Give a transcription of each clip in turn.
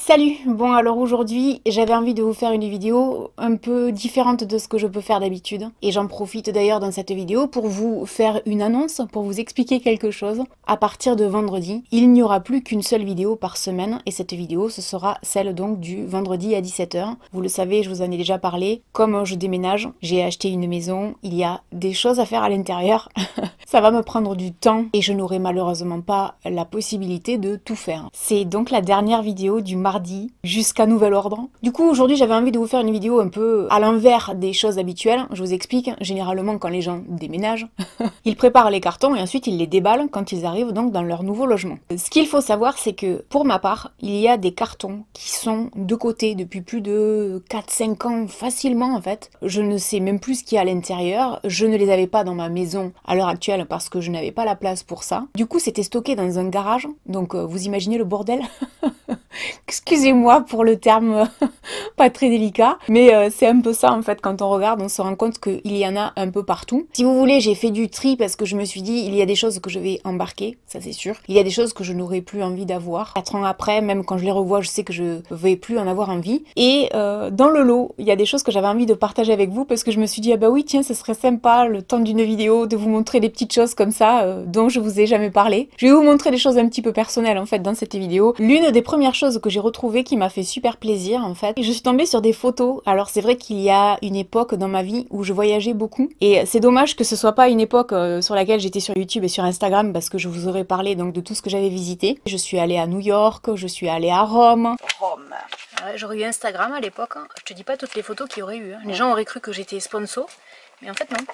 Salut! Bon alors aujourd'hui j'avais envie de vous faire une vidéo un peu différente de ce que je peux faire d'habitude. Et j'en profite d'ailleurs dans cette vidéo pour vous faire une annonce, pour vous expliquer quelque chose. À partir de vendredi, il n'y aura plus qu'une seule vidéo par semaine et cette vidéo ce sera celle donc du vendredi à 17 h. Vous le savez, je vous en ai déjà parlé, comme je déménage, j'ai acheté une maison, il y a des choses à faire à l'intérieur. Ça va me prendre du temps et je n'aurai malheureusement pas la possibilité de tout faire. C'est donc la dernière vidéo du mardi jusqu'à nouvel ordre. Du coup aujourd'hui j'avais envie de vous faire une vidéo un peu à l'envers des choses habituelles. Je vous explique, généralement quand les gens déménagent, ils préparent les cartons et ensuite ils les déballent quand ils arrivent donc dans leur nouveau logement. Ce qu'il faut savoir c'est que pour ma part, il y a des cartons qui sont de côté depuis plus de 4-5 ans facilement en fait. Je ne sais même plus ce qu'il y a à l'intérieur, je ne les avais pas dans ma maison à l'heure actuelle parce que je n'avais pas la place pour ça. Du coup c'était stocké dans un garage, donc vous imaginez le bordel. Excusez-moi pour le terme pas très délicat, mais c'est un peu ça en fait, quand on regarde on se rend compte qu'il y en a un peu partout. Si vous voulez, j'ai fait du tri parce que je me suis dit il y a des choses que je vais embarquer, ça c'est sûr. Il y a des choses que je n'aurai plus envie d'avoir. 4 ans après, même quand je les revois, je sais que je vais plus en avoir envie. Et dans le lot, il y a des choses que j'avais envie de partager avec vous parce que je me suis dit ah bah oui tiens, ce serait sympa le temps d'une vidéo de vous montrer des petites choses comme ça dont je vous ai jamais parlé. Je vais vous montrer des choses un petit peu personnelles en fait dans cette vidéo. L'une des premières choses que j'ai retrouvées qui m'a fait super plaisir en fait, je suis tombée sur des photos. Alors c'est vrai qu'il y a une époque dans ma vie où je voyageais beaucoup et c'est dommage que ce soit pas une époque sur laquelle j'étais sur YouTube et sur Instagram parce que je vous aurais parlé donc de tout ce que j'avais visité. Je suis allée à New York, je suis allée à Rome. J'aurais eu Instagram à l'époque, hein. Je te dis pas toutes les photos qu'il y aurait eu, hein. Les gens auraient cru que j'étais sponsor, mais en fait non.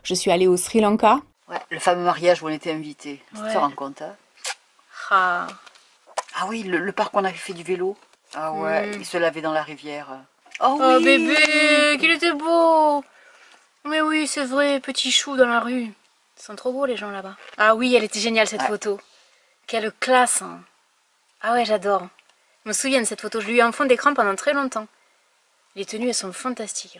Je suis allée au Sri Lanka. Ouais, le fameux mariage où on était invités, tu te rends compte, hein? Ah. Ah oui, le parc où on avait fait du vélo. Ah ouais, il se lavait dans la rivière. Oh, Oh oui. bébé, qu'il était beau! Mais oui, c'est vrai, petit chou dans la rue. Ils sont trop beaux les gens là-bas. Ah oui, elle était géniale cette photo. Quelle classe, hein. Ah ouais, j'adore. Je me souviens de cette photo, je l'ai eu en fond d'écran pendant très longtemps. Les tenues, elles sont fantastiques.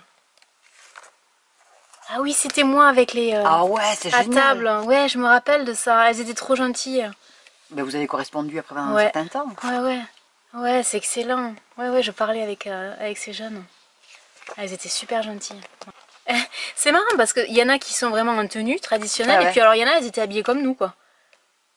Ah oui, c'était moi avec les... Ah ouais, c'est à génial. table. Ouais, je me rappelle de ça. Elles étaient trop gentilles. Mais vous avez correspondu après un certain temps. Ouais. Ouais, c'est excellent. Ouais, je parlais avec ces jeunes. Elles étaient super gentilles. C'est marrant parce qu'il y en a qui sont vraiment en tenue traditionnelle et puis alors il y en a, elles étaient habillées comme nous quoi.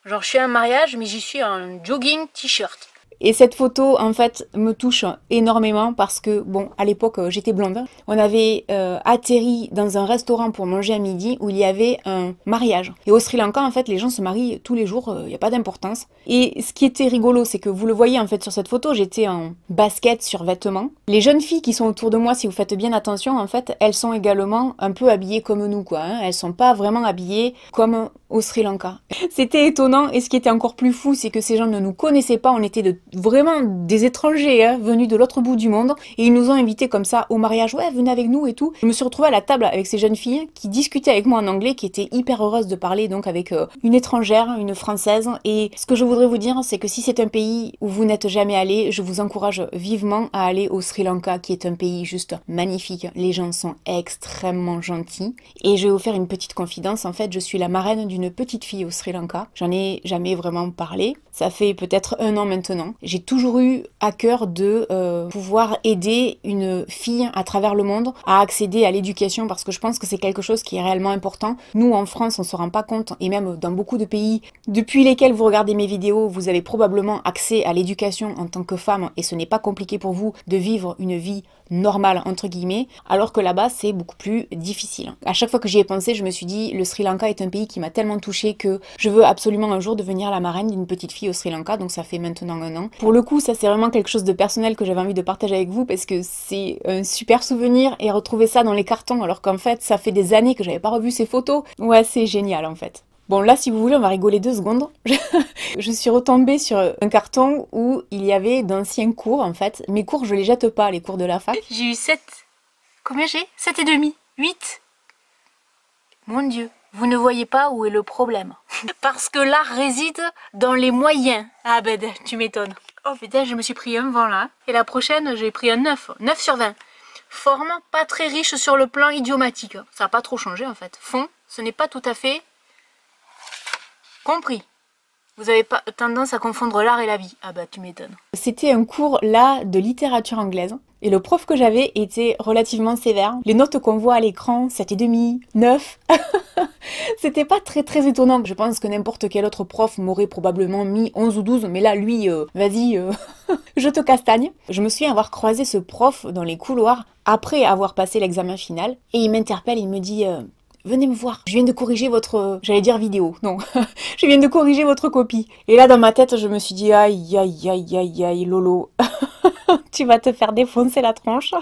Genre je suis à un mariage mais j'y suis en jogging t-shirt. Et cette photo en fait me touche énormément parce que bon à l'époque j'étais blonde. On avait atterri dans un restaurant pour manger à midi où il y avait un mariage. Et au Sri Lanka en fait les gens se marient tous les jours, il n'y a pas d'importance. Et ce qui était rigolo c'est que vous le voyez en fait sur cette photo, j'étais en basket sur vêtements. Les jeunes filles qui sont autour de moi, si vous faites bien attention en fait, elles sont également un peu habillées comme nous quoi. Hein. Elles sont pas vraiment habillées comme au Sri Lanka. C'était étonnant et ce qui était encore plus fou c'est que ces gens ne nous connaissaient pas, on était vraiment des étrangers hein, venus de l'autre bout du monde et ils nous ont invités comme ça au mariage, ouais venez avec nous et tout. Je me suis retrouvée à la table avec ces jeunes filles qui discutaient avec moi en anglais, qui étaient hyper heureuses de parler donc avec une étrangère, une française. Et ce que je voudrais vous dire c'est que si c'est un pays où vous n'êtes jamais allé, je vous encourage vivement à aller au Sri Lanka qui est un pays juste magnifique. Les gens sont extrêmement gentils et je vais vous faire une petite confidence, en fait je suis la marraine d'une petite fille au Sri Lanka. J'en ai jamais vraiment parlé, ça fait peut-être 1 an maintenant. J'ai toujours eu à cœur de pouvoir aider une fille à travers le monde à accéder à l'éducation parce que je pense que c'est quelque chose qui est réellement important. Nous en France on se rend pas compte et même dans beaucoup de pays depuis lesquels vous regardez mes vidéos, vous avez probablement accès à l'éducation en tant que femme et ce n'est pas compliqué pour vous de vivre une vie normale entre guillemets, alors que là-bas c'est beaucoup plus difficile. À chaque fois que j'y ai pensé, je me suis dit le Sri Lanka est un pays qui m'a tellement touchée que je veux absolument un jour devenir la marraine d'une petite fille au Sri Lanka, donc ça fait maintenant 1 an. Pour le coup, ça c'est vraiment quelque chose de personnel que j'avais envie de partager avec vous parce que c'est un super souvenir et retrouver ça dans les cartons alors qu'en fait ça fait des années que j'avais pas revu ces photos. Ouais, c'est génial en fait. Bon là si vous voulez on va rigoler 2 secondes. Je suis retombée sur un carton où il y avait d'anciens cours en fait. Mes cours je les jette pas, les cours de la fac. J'ai eu 7. Combien j'ai 7,5. 8. Mon Dieu, vous ne voyez pas où est le problème. Parce que l'art réside dans les moyens. Ah ben tu m'étonnes. Oh putain je me suis pris un vent là. Et la prochaine j'ai pris un 9. 9 sur 20. Forme pas très riche sur le plan idiomatique. Ça n'a pas trop changé en fait. Fond, ce n'est pas tout à fait... compris. Vous avez pas tendance à confondre l'art et la vie. Ah bah tu m'étonnes. C'était un cours là de littérature anglaise. Et le prof que j'avais était relativement sévère. Les notes qu'on voit à l'écran, 7,5, 9. C'était pas très étonnant. Je pense que n'importe quel autre prof m'aurait probablement mis 11 ou 12. Mais là, lui, vas-y, je te castagne. Je me souviens avoir croisé ce prof dans les couloirs après avoir passé l'examen final. Et il m'interpelle, il me dit... venez me voir, je viens de corriger votre... J'allais dire vidéo, non. Je viens de corriger votre copie. Et là, dans ma tête, je me suis dit, aïe, aïe, aïe, aïe, aïe, Lolo. Tu vas te faire défoncer la tronche.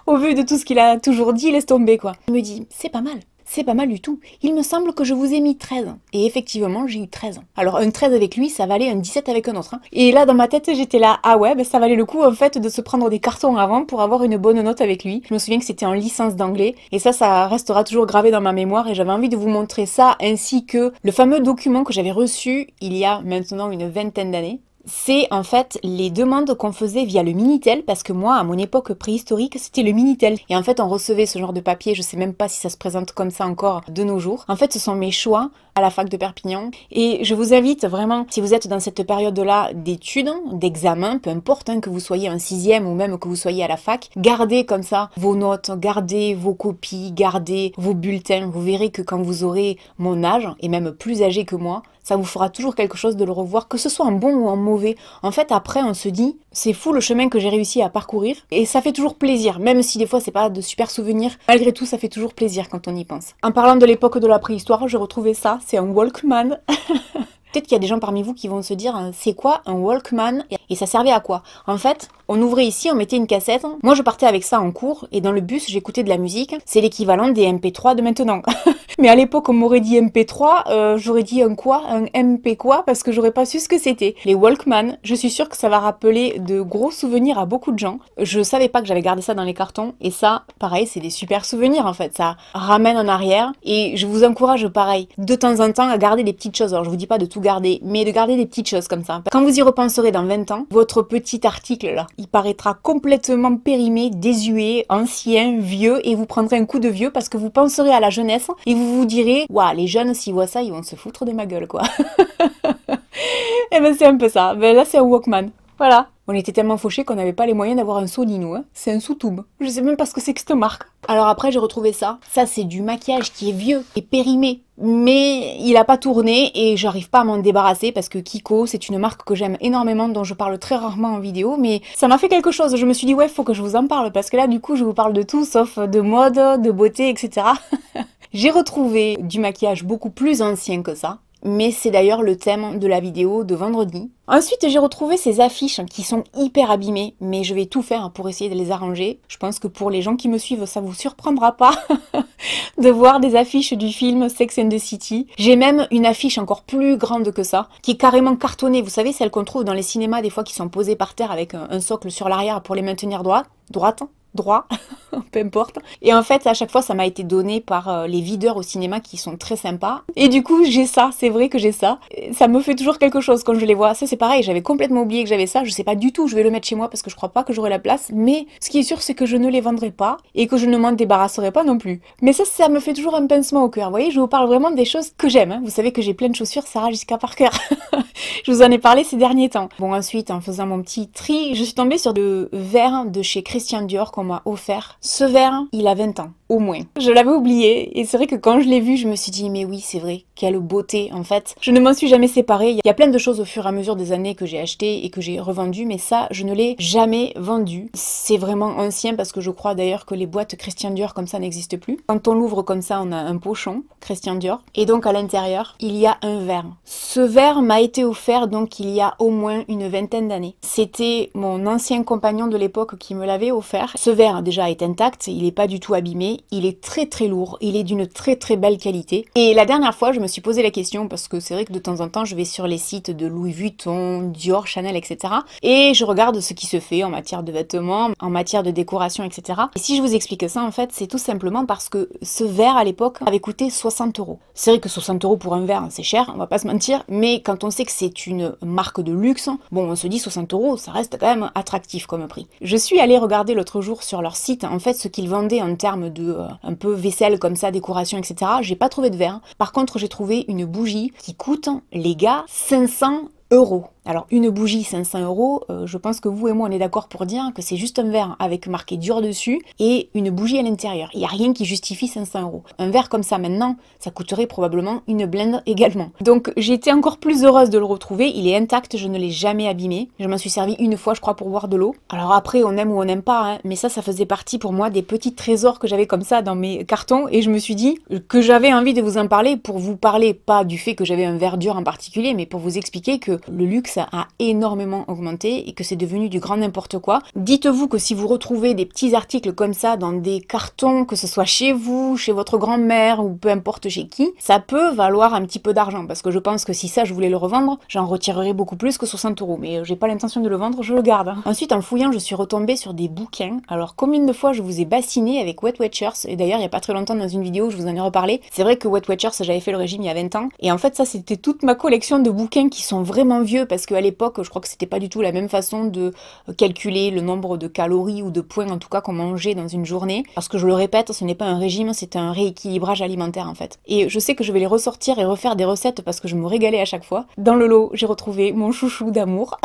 Au vu de tout ce qu'il a toujours dit, laisse tomber, quoi. Il me dit, c'est pas mal. C'est pas mal du tout. Il me semble que je vous ai mis 13. Et effectivement, j'ai eu 13. Alors, un 13 avec lui, ça valait un 17 avec un autre. Hein. Et là, dans ma tête, j'étais là, ah ouais, ben, ça valait le coup, en fait, de se prendre des cartons avant pour avoir une bonne note avec lui. Je me souviens que c'était en licence d'anglais. Et ça restera toujours gravé dans ma mémoire. Et j'avais envie de vous montrer ça, ainsi que le fameux document que j'avais reçu il y a maintenant une vingtaine d'années. C'est en fait les demandes qu'on faisait via le Minitel, parce que moi, à mon époque préhistorique, c'était le Minitel. Et en fait, on recevait ce genre de papier, je sais même pas si ça se présente comme ça encore de nos jours. En fait, ce sont mes choix à la fac de Perpignan. Et je vous invite vraiment, si vous êtes dans cette période-là d'études, d'examen, peu importe, hein, que vous soyez en 6e ou même que vous soyez à la fac, gardez comme ça vos notes, gardez vos copies, gardez vos bulletins. Vous verrez que quand vous aurez mon âge, et même plus âgé que moi, ça vous fera toujours quelque chose de le revoir, que ce soit en bon ou en mauvais. En fait, après, on se dit, c'est fou le chemin que j'ai réussi à parcourir. Et ça fait toujours plaisir, même si des fois, c'est pas de super souvenirs. Malgré tout, ça fait toujours plaisir quand on y pense. En parlant de l'époque de la préhistoire, j'ai retrouvé ça, c'est un Walkman. Peut-être qu'il y a des gens parmi vous qui vont se dire, c'est quoi un Walkman? Et ça servait à quoi? En fait, on ouvrait ici, on mettait une cassette. Moi, je partais avec ça en cours, et dans le bus, j'écoutais de la musique. C'est l'équivalent des MP3 de maintenant. Mais à l'époque, on m'aurait dit MP3, j'aurais dit un quoi? Un MP quoi? Parce que j'aurais pas su ce que c'était. Les Walkman, je suis sûre que ça va rappeler de gros souvenirs à beaucoup de gens. Je savais pas que j'avais gardé ça dans les cartons, et ça, pareil, c'est des super souvenirs en fait. Ça ramène en arrière, et je vous encourage, pareil, de temps en temps à garder des petites choses. Alors, je vous dis pas de tout garder, mais de garder des petites choses comme ça. Quand vous y repenserez dans 20 ans, votre petit article là, il paraîtra complètement périmé, désuet, ancien, vieux, et vous prendrez un coup de vieux parce que vous penserez à la jeunesse et vous vous direz, waouh, les jeunes s'ils voient ça, ils vont se foutre de ma gueule quoi. Et ben c'est un peu ça. Ben là c'est un Walkman. Voilà. On était tellement fauchés qu'on n'avait pas les moyens d'avoir un Sony, nous. Hein. C'est un sous-tube. Je sais même pas ce que c'est que cette marque. Alors après, j'ai retrouvé ça. Ça, c'est du maquillage qui est vieux et périmé. Mais il a pas tourné et j'arrive pas à m'en débarrasser parce que Kiko, c'est une marque que j'aime énormément, dont je parle très rarement en vidéo. Mais ça m'a fait quelque chose. Je me suis dit, ouais, faut que je vous en parle parce que là, du coup, je vous parle de tout sauf de mode, de beauté, etc. J'ai retrouvé du maquillage beaucoup plus ancien que ça. Mais c'est d'ailleurs le thème de la vidéo de vendredi. Ensuite, j'ai retrouvé ces affiches qui sont hyper abîmées, mais je vais tout faire pour essayer de les arranger. Je pense que pour les gens qui me suivent, ça vous surprendra pas de voir des affiches du film Sex and the City. J'ai même une affiche encore plus grande que ça, qui est carrément cartonnée. Vous savez, celle qu'on trouve dans les cinémas, des fois qui sont posées par terre avec un socle sur l'arrière pour les maintenir droit, peu importe. Et en fait, à chaque fois, ça m'a été donné par les videurs au cinéma qui sont très sympas. Et du coup, j'ai ça, c'est vrai que j'ai ça. Ça me fait toujours quelque chose quand je les vois. Ça, c'est pareil, j'avais complètement oublié que j'avais ça. Je sais pas du tout, je vais le mettre chez moi parce que je crois pas que j'aurai la place. Mais ce qui est sûr, c'est que je ne les vendrai pas et que je ne m'en débarrasserai pas non plus. Mais ça me fait toujours un pincement au cœur. Vous voyez, je vous parle vraiment des choses que j'aime. Hein. Vous savez que j'ai plein de chaussures Sarah Jessica Parker. Je vous en ai parlé ces derniers temps. Bon, ensuite, en faisant mon petit tri, je suis tombée sur de verres de chez Christian Dior qu'on m'a offert. Ce verre, il a 20 ans, au moins. Je l'avais oublié, et c'est vrai que quand je l'ai vu, je me suis dit, mais oui, c'est vrai, quelle beauté, en fait. Je ne m'en suis jamais séparée. Il y a plein de choses au fur et à mesure des années que j'ai achetées et que j'ai revendues, mais ça, je ne l'ai jamais vendu. C'est vraiment ancien, parce que je crois d'ailleurs que les boîtes Christian Dior comme ça n'existent plus. Quand on l'ouvre comme ça, on a un pochon, Christian Dior, et donc à l'intérieur, il y a un verre. Ce verre m'a été offert donc il y a au moins une vingtaine d'années. C'était mon ancien compagnon de l'époque qui me l'avait offert. Ce verre déjà est intact, il n'est pas du tout abîmé, il est très lourd, il est d'une très belle qualité. Et la dernière fois, je me suis posé la question, parce que c'est vrai que de temps en temps, je vais sur les sites de Louis Vuitton, Dior, Chanel, etc. Et je regarde ce qui se fait en matière de vêtements, en matière de décoration, etc. Et si je vous explique ça, en fait, c'est tout simplement parce que ce verre, à l'époque, avait coûté 60 €. C'est vrai que 60 € pour un verre, c'est cher, on va pas se mentir, mais quand on sait que c'est une marque de luxe, bon, on se dit 60 €, ça reste quand même attractif comme prix. Je suis allée regarder l'autre jour sur leur site, en fait, ce qu'ils vendaient en termes de de un peu vaisselle comme ça, décoration, etc. J'ai pas trouvé de verre. Par contre, j'ai trouvé une bougie qui coûte, les gars, 500 €. Alors une bougie 500 €, je pense que vous et moi on est d'accord pour dire que c'est juste un verre avec marqué dur dessus et une bougie à l'intérieur. Il n'y a rien qui justifie 500 €. Un verre comme ça maintenant, ça coûterait probablement une blinde également. Donc j'ai été encore plus heureuse de le retrouver. Il est intact, je ne l'ai jamais abîmé. Je m'en suis servi une fois je crois pour boire de l'eau. Alors après on aime ou on n'aime pas, hein, mais ça faisait partie pour moi des petits trésors que j'avais comme ça dans mes cartons et je me suis dit que j'avais envie de vous en parler pour vous parler pas du fait que j'avais un verre dur en particulier, mais pour vous expliquer que le luxe a énormément augmenté et que c'est devenu du grand n'importe quoi. Dites-vous que si vous retrouvez des petits articles comme ça dans des cartons, que ce soit chez vous, chez votre grand-mère ou peu importe chez qui, ça peut valoir un petit peu d'argent parce que je pense que si ça je voulais le revendre, j'en retirerais beaucoup plus que 60 €, mais j'ai pas l'intention de le vendre, je le garde. Ensuite en fouillant je suis retombée sur des bouquins. Alors combien de fois je vous ai bassiné avec Weight Watchers, et d'ailleurs il y a pas très longtemps dans une vidéo je vous en ai reparlé, c'est vrai que Weight Watchers j'avais fait le régime il y a 20 ans et en fait ça c'était toute ma collection de bouquins qui sont vraiment vieux parce qu'à l'époque, je crois que c'était pas du tout la même façon de calculer le nombre de calories ou de points en tout cas qu'on mangeait dans une journée. Parce que je le répète, ce n'est pas un régime, c'est un rééquilibrage alimentaire en fait. Et je sais que je vais les ressortir et refaire des recettes parce que je me régalais à chaque fois. Dans le lot, j'ai retrouvé mon chouchou d'amour,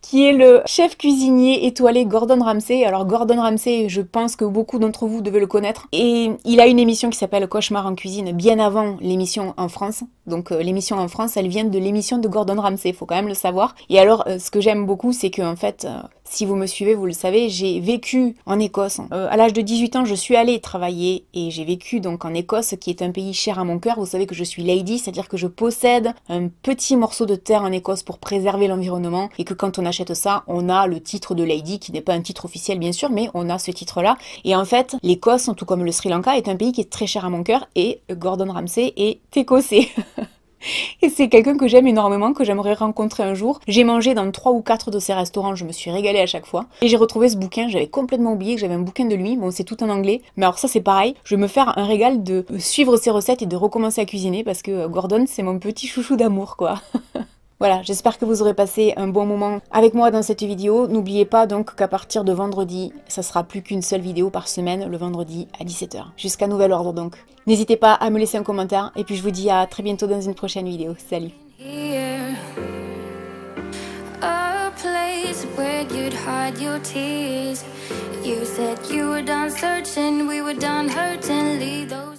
qui est le chef cuisinier étoilé Gordon Ramsay. Alors Gordon Ramsay, je pense que beaucoup d'entre vous devez le connaître. Et il a une émission qui s'appelle Cauchemar en cuisine bien avant l'émission en France. Donc l'émission en France, elle vient de l'émission de Gordon Ramsay, faut quand même le savoir. Et alors, ce que j'aime beaucoup, c'est que en fait, si vous me suivez, vous le savez, j'ai vécu en Écosse. À l'âge de 18 ans, je suis allée travailler et j'ai vécu donc en Écosse, qui est un pays cher à mon cœur. Vous savez que je suis lady, c'est-à-dire que je possède un petit morceau de terre en Écosse pour préserver l'environnement et que quand on achète ça, on a le titre de lady, qui n'est pas un titre officiel bien sûr, mais on a ce titre-là. Et en fait, l'Écosse, tout comme le Sri Lanka, est un pays qui est très cher à mon cœur et Gordon Ramsay est écossais. Et c'est quelqu'un que j'aime énormément, que j'aimerais rencontrer un jour. J'ai mangé dans 3 ou 4 de ses restaurants, je me suis régalée à chaque fois. Et j'ai retrouvé ce bouquin, j'avais complètement oublié que j'avais un bouquin de lui, bon c'est tout en anglais. Mais alors ça c'est pareil, je vais me faire un régal de suivre ses recettes et de recommencer à cuisiner parce que Gordon c'est mon petit chouchou d'amour quoi. Voilà, j'espère que vous aurez passé un bon moment avec moi dans cette vidéo. N'oubliez pas donc qu'à partir de vendredi, ça sera plus qu'une seule vidéo par semaine, le vendredi à 17 h. Jusqu'à nouvel ordre donc. N'hésitez pas à me laisser un commentaire et puis je vous dis à très bientôt dans une prochaine vidéo. Salut! You said you were done searching, we were done hurting, leave those